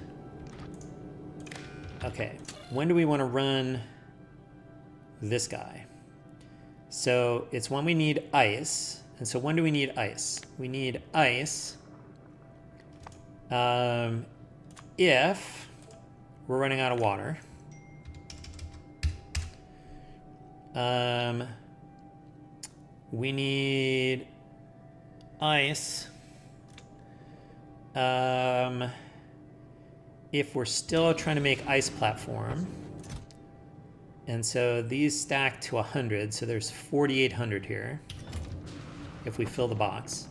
Okay, when do we want to run this guy? So it's when we need ice. And so when do we need ice? We need ice if we're running out of water. We need ice if we're still trying to make ice platform. And so these stack to 100, so there's 4,800 here if we fill the box.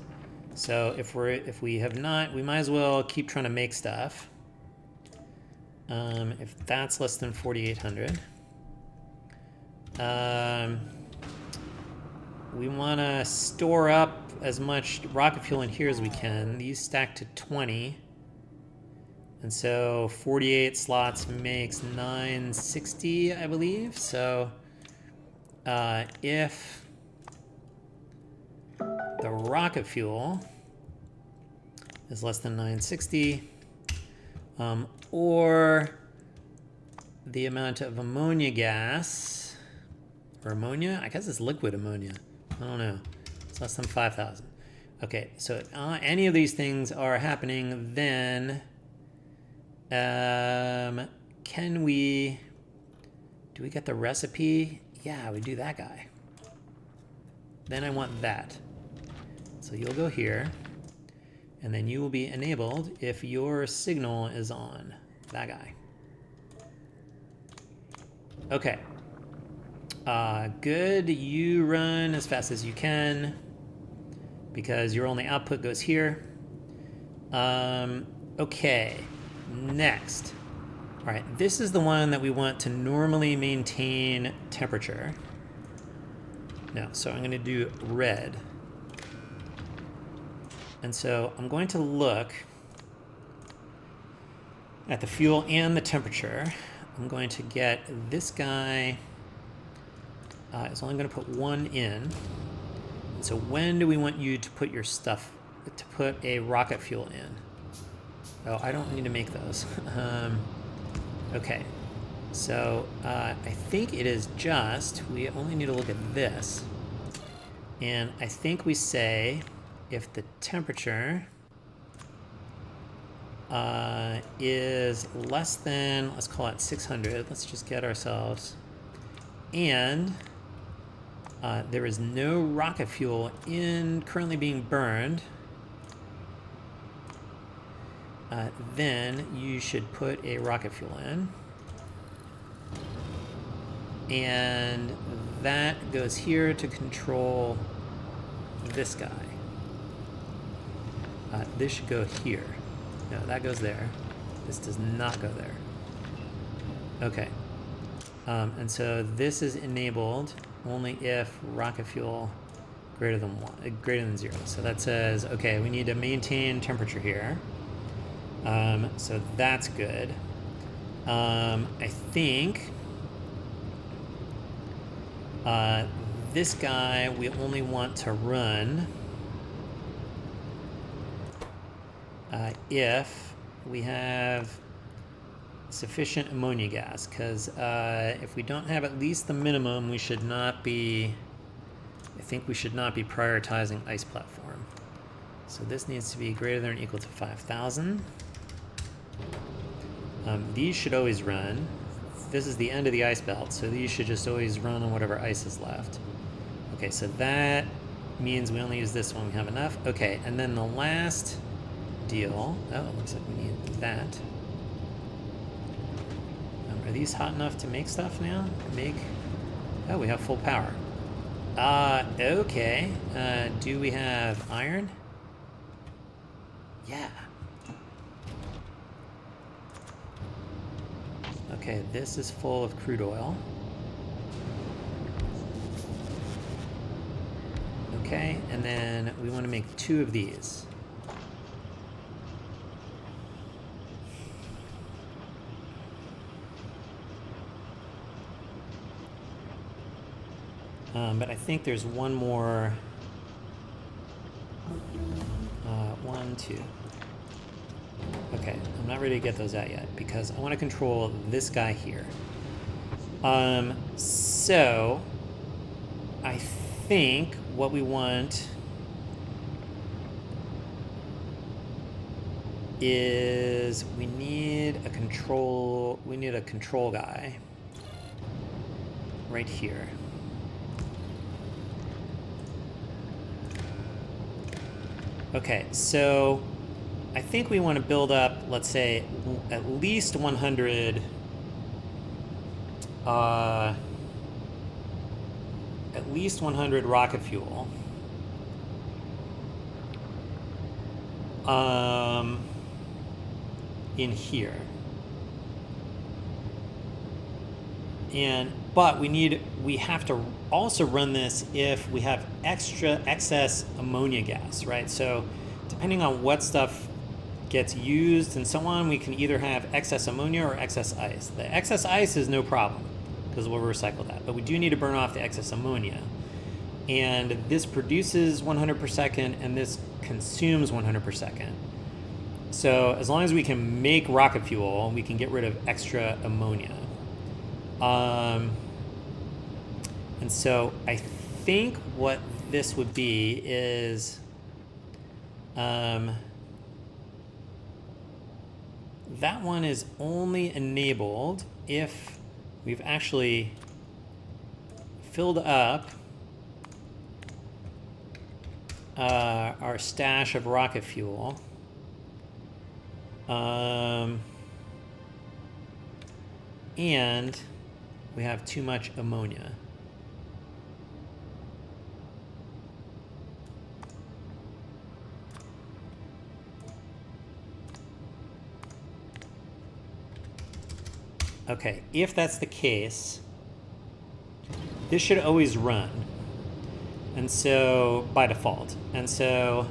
So if we have not, we might as well keep trying to make stuff. If that's less than 4,800. We want to store up as much rocket fuel in here as we can. These stack to 20. And so 48 slots makes 960, I believe. So if the rocket fuel is less than 960, or the amount of ammonia gas, or ammonia? I guess it's liquid ammonia. I don't know. It's less than 5,000. Okay, so if any of these things are happening, then do we get the recipe? Yeah, we do that guy. Then I want that. So you'll go here. And then you will be enabled if your signal is on. That guy. Okay. Good. You run as fast as you can because your only output goes here. Okay. Next. All right. This is the one that we want to normally maintain temperature. No. So I'm going to do red. And so I'm going to look at the fuel and the temperature. I'm going to get this guy. It's only going to put one in. And so when do we want you to put your stuff, to put a rocket fuel in? Oh, I don't need to make those. Okay. So I think it is just, we only need to look at this. And I think we say if the temperature is less than, let's call it 600. Let's just get ourselves. And there is no rocket fuel currently being burned. Then you should put a rocket fuel in. And that goes here to control this guy. This should go here. No, that goes there. This does not go there. Okay. And so this is enabled only if rocket fuel greater than 0. So that says, okay, we need to maintain temperature here. So that's good. I think this guy we only want to run if we have sufficient ammonia gas, because if we don't have at least the minimum, we should not be, I think we should not be prioritizing ice platform. So this needs to be greater than or equal to 5,000. These should always run. This is the end of the ice belt, so these should just always run on whatever ice is left. Okay, so that means we only use this when we have enough. Okay, and then the last deal, oh, it looks like we need that. Are these hot enough to make stuff now? Oh, we have full power. Okay. Do we have iron? Yeah. Okay, this is full of crude oil. Okay, and then we want to make 2 of these. But I think there's one more. 1, 2. Okay, I'm not ready to get those out yet because I want to control this guy here. So I think what we want is we need a control guy right here. Okay, so I think we want to build up, let's say, at least 100 rocket fuel. In here. But we have to also run this if we have excess ammonia gas, right? So depending on what stuff gets used and so on, we can either have excess ammonia or excess ice. The excess ice is no problem because we'll recycle that, but we do need to burn off the excess ammonia. And this produces 100 per second and this consumes 100 per second. So as long as we can make rocket fuel, we can get rid of extra ammonia. And so I think what this would be is that one is only enabled if we've actually filled up our stash of rocket fuel. And we have too much ammonia. Okay, if that's the case, this should always run. And so, by default. And so,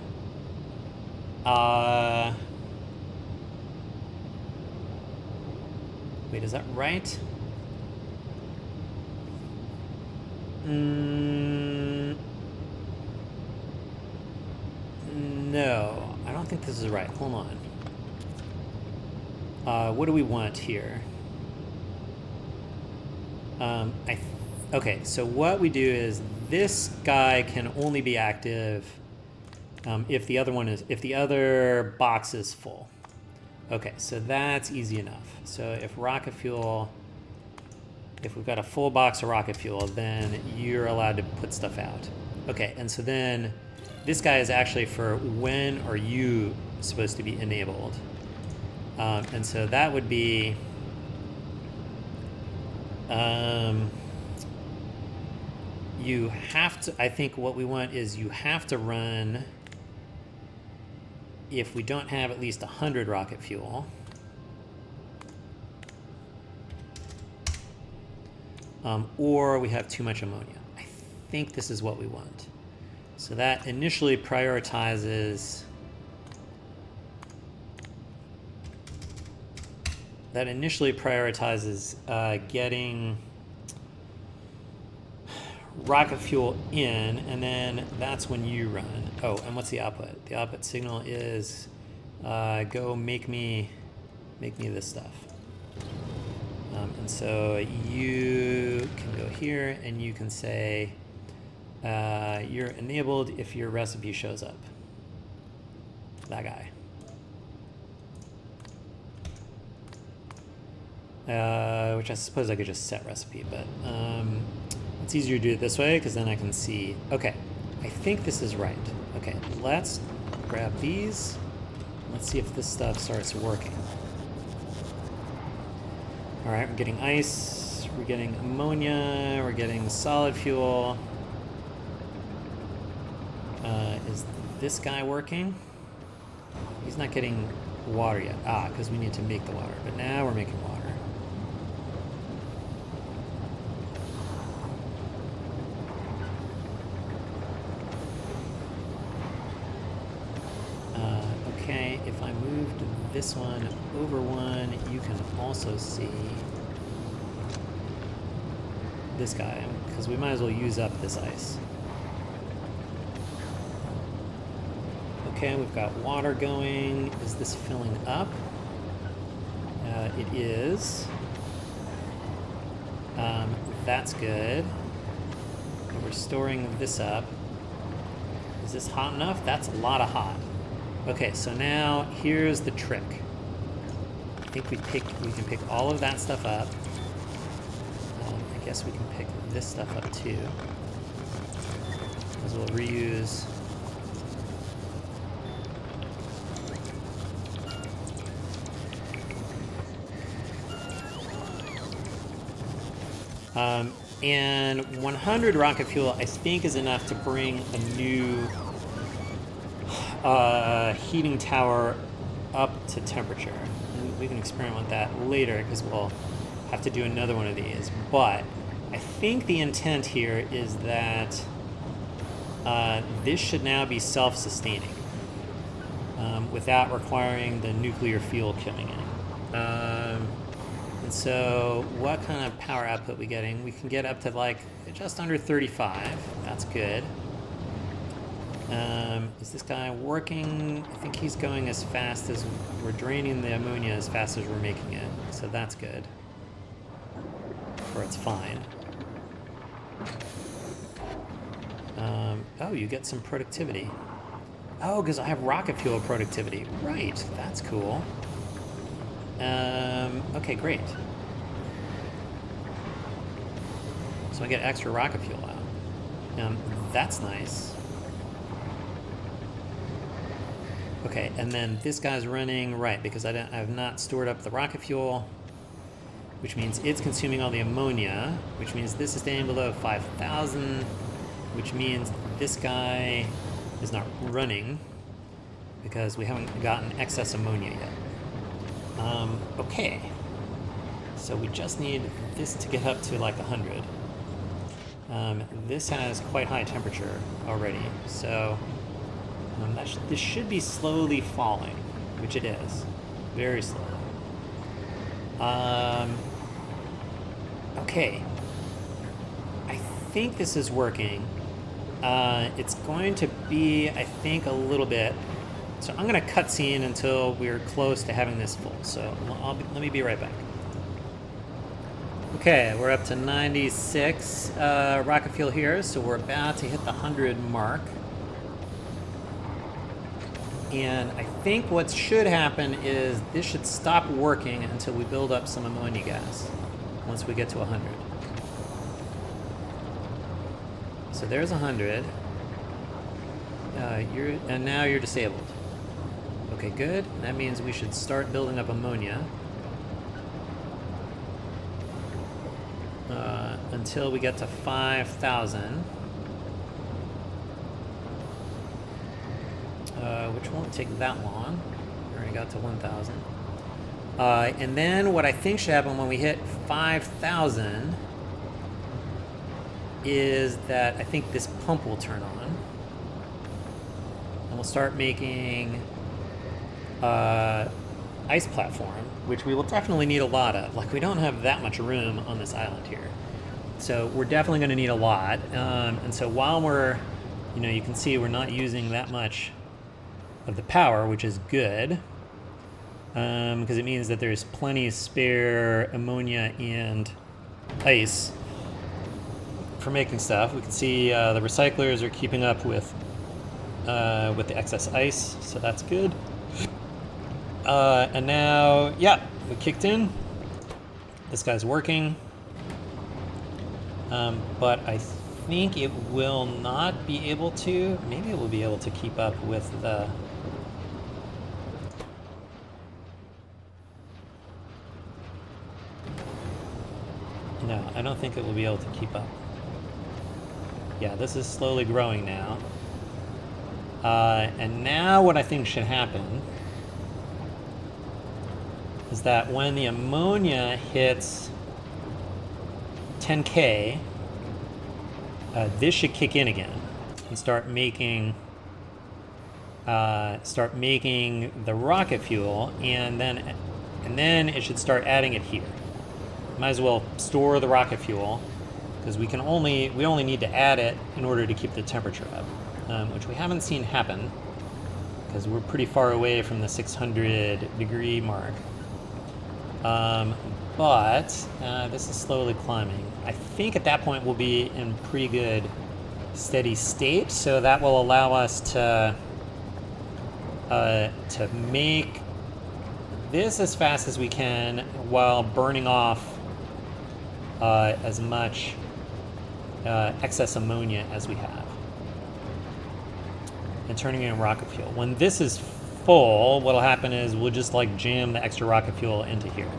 wait, is that right? No, I don't think this is right. Hold on. What do we want here? Okay, so what we do is this guy can only be active if the other box is full. Okay, so that's easy enough. So if rocket fuel, if we've got a full box of rocket fuel, then you're allowed to put stuff out. Okay, and so then this guy is actually for when are you supposed to be enabled. And so that would be you have to, I think what we want is you have to run if we don't have at least 100 rocket fuel. Or we have too much ammonia. I think this is what we want. So that initially prioritizes getting rocket fuel in, and then that's when you run. Oh, and what's the output? The output signal is go make me this stuff. And so you can go here and you can say you're enabled if your recipe shows up. That guy. Which I suppose I could just set recipe, but it's easier to do it this way because then I can see. Okay, I think this is right. Okay, let's grab these. Let's see if this stuff starts working. All right, we're getting ice, we're getting ammonia, we're getting solid fuel. Is this guy working? He's not getting water yet. Because we need to make the water, but now we're making water. Okay, if I moved this one over one, you can also see this guy, because we might as well use up this ice. Okay, we've got water going. Is this filling up? It is. That's good. And we're storing this up. Is this hot enough? That's a lot of hot. Okay, so now here's the trick. I think we can pick all of that stuff up. I guess we can pick this stuff up too, because we'll reuse. And 100 rocket fuel, I think, is enough to bring a new heating tower up to temperature. And we can experiment with that later because we'll have to do another one of these. But I think the intent here is that this should now be self-sustaining without requiring the nuclear fuel coming in. And so what kind of power output are we getting? We can get up to like just under 35. That's good. Is this guy working? I think he's going as fast as we're draining the ammonia as fast as we're making it. So that's good. Or it's fine. Oh, you get some productivity. Oh, because I have rocket fuel productivity. Right, that's cool. Okay, great. So I get extra rocket fuel out. That's nice. Okay, and then this guy's running, right, because I've not stored up the rocket fuel, which means it's consuming all the ammonia, which means this is staying below 5,000, which means this guy is not running because we haven't gotten excess ammonia yet. Okay, so we just need this to get up to like 100. This has quite high temperature already, so this should be slowly falling, which it is, very slowly. Okay, I think this is working. It's going to be, I think, a little bit. So I'm going to cutscene until we're close to having this full. So let me be right back. Okay, we're up to 96 rocket fuel here, so we're about to hit the 100 mark. And I think what should happen is this should stop working until we build up some ammonia gas once we get to 100. So there's 100. And now you're disabled. Okay, good. That means we should start building up ammonia until we get to 5,000, which won't take that long. We already got to 1,000. And then what I think should happen when we hit 5,000 is that I think this pump will turn on. And we'll start making ice platform, which we will definitely need a lot of. Like, we don't have that much room on this island here. So we're definitely going to need a lot. And so while we're, you can see we're not using that much of the power, which is good, because it means that there's plenty spare ammonia and ice for making stuff. We can see the recyclers are keeping up with the excess ice, so that's good. And now, yeah, we kicked in. This guy's working. But I think it will not be able to. Maybe it will be able to keep up with the... No, I don't think it will be able to keep up. Yeah, this is slowly growing now. And now what I think should happen is that when the ammonia hits 10K, this should kick in again and start making the rocket fuel, and then it should start adding it here. Might as well store the rocket fuel because we only need to add it in order to keep the temperature up, which we haven't seen happen because we're pretty far away from the 600-degree mark. But this is slowly climbing. I think at that point we'll be in pretty good steady state, so that will allow us to make this as fast as we can while burning off as much excess ammonia as we have and turning it into rocket fuel. When this is full, what'll happen is we'll just like jam the extra rocket fuel into here.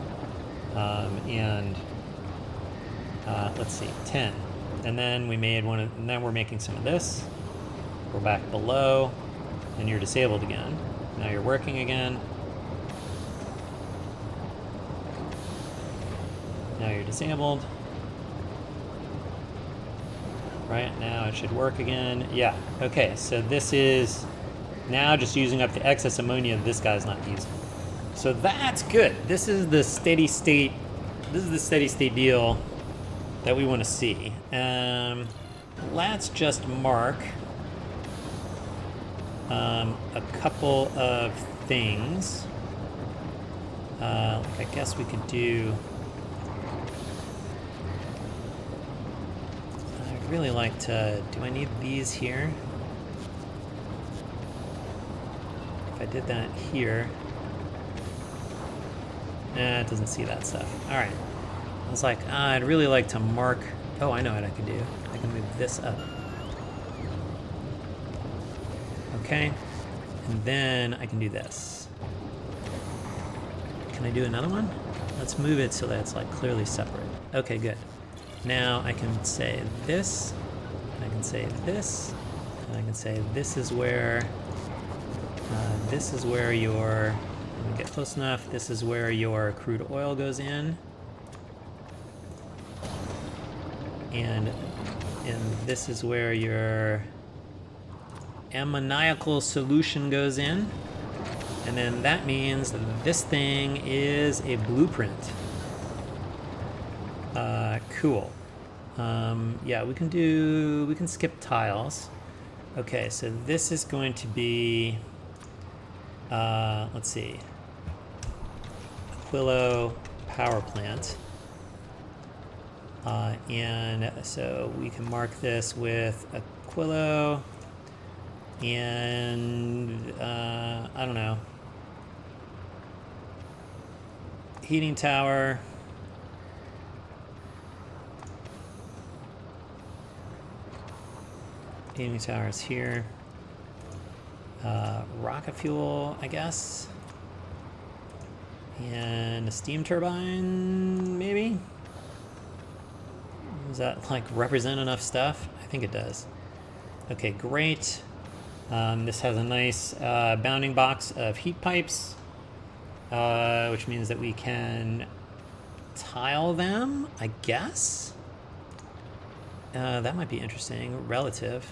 Let's see, 10. And then we made one, and then we're making some of this. We're back below, and you're disabled again. Now you're working again. Now you're disabled. Right, now it should work again. Yeah, okay, so this is now just using up the excess ammonia this guy's not using. So that's good. This is the steady state deal that we want to see. Let's just mark a couple of things. I guess we could do... I'd really like to... Do I need these here? If I did that here... Nah, it doesn't see that stuff. Alright. I was like, I'd really like to mark... Oh, I know what I can do. I can move this up. Okay. And then I can do this. Can I do another one? Let's move it so that it's like clearly separate. Okay, good. Now I can say this, and I can say this, and I can say this is where your, let me get close enough, this is where your crude oil goes in. And this is where your ammoniacal solution goes in. And then that means this thing is a blueprint. Cool. Yeah, we can skip tiles. Okay, so this is going to be, let's see, Aquilo power plant. And so we can mark this with Aquilo and, I don't know, heating tower. Heating tower is here. Rocket fuel, I guess. And a steam turbine, maybe? Does that like represent enough stuff? I think it does. Okay, great. This has a nice bounding box of heat pipes, which means that we can tile them, I guess. That might be interesting, relative.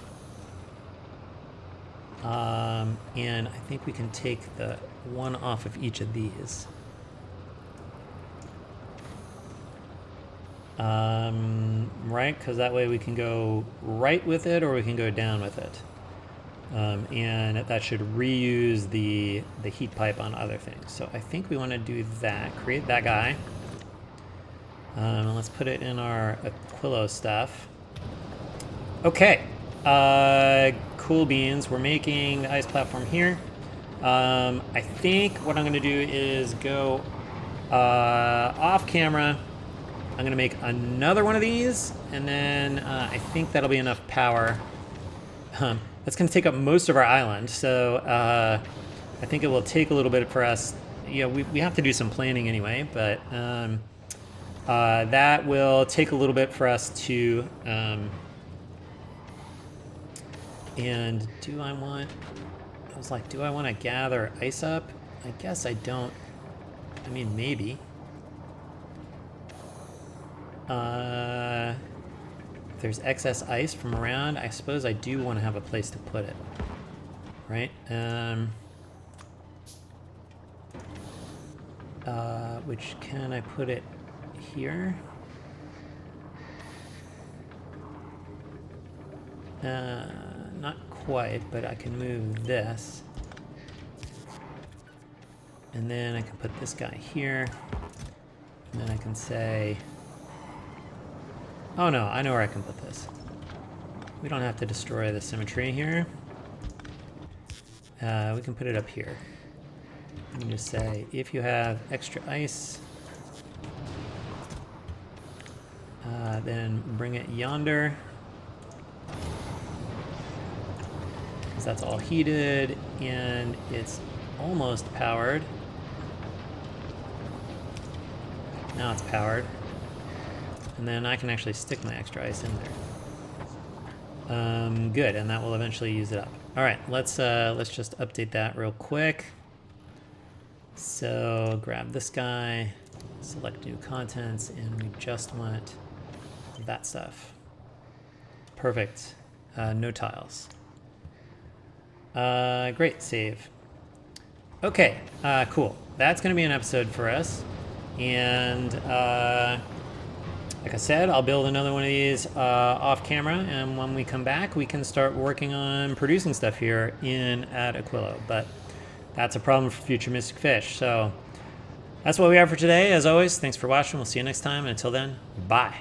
And I think we can take the one off of each of these. Right, because that way we can go right with it or we can go down with it. And that should reuse the heat pipe on other things. So I think we want to do that, create that guy. And let's put it in our Aquilo stuff. Okay, cool beans. We're making the ice platform here. I think what I'm going to do is go off camera. I'm going to make another one of these, and then I think that'll be enough power. That's going to take up most of our island, so I think it will take a little bit for us. Yeah, we have to do some planning anyway, but that will take a little bit for us to... and do I want... I was like, do I want to gather ice up? I guess I don't. I mean, maybe. If there's excess ice from around, I suppose I do want to have a place to put it, right? Which, can I put it here? Not quite, but I can move this. And then I can put this guy here. And then I can say... Oh no, I know where I can put this. We don't have to destroy the symmetry here. We can put it up here. You can just say, if you have extra ice, then bring it yonder. Because that's all heated and it's almost powered. Now it's powered. And then I can actually stick my extra ice in there. Good, and that will eventually use it up. All right, let's just update that real quick. So grab this guy, select new contents, and we just want that stuff. Perfect. No tiles. Great, save. Okay, cool. That's going to be an episode for us, and like I said, I'll build another one of these off camera, and when we come back, we can start working on producing stuff here at Aquilo. But that's a problem for future Mystic Fish. So that's what we have for today. As always, thanks for watching. We'll see you next time. And until then, bye.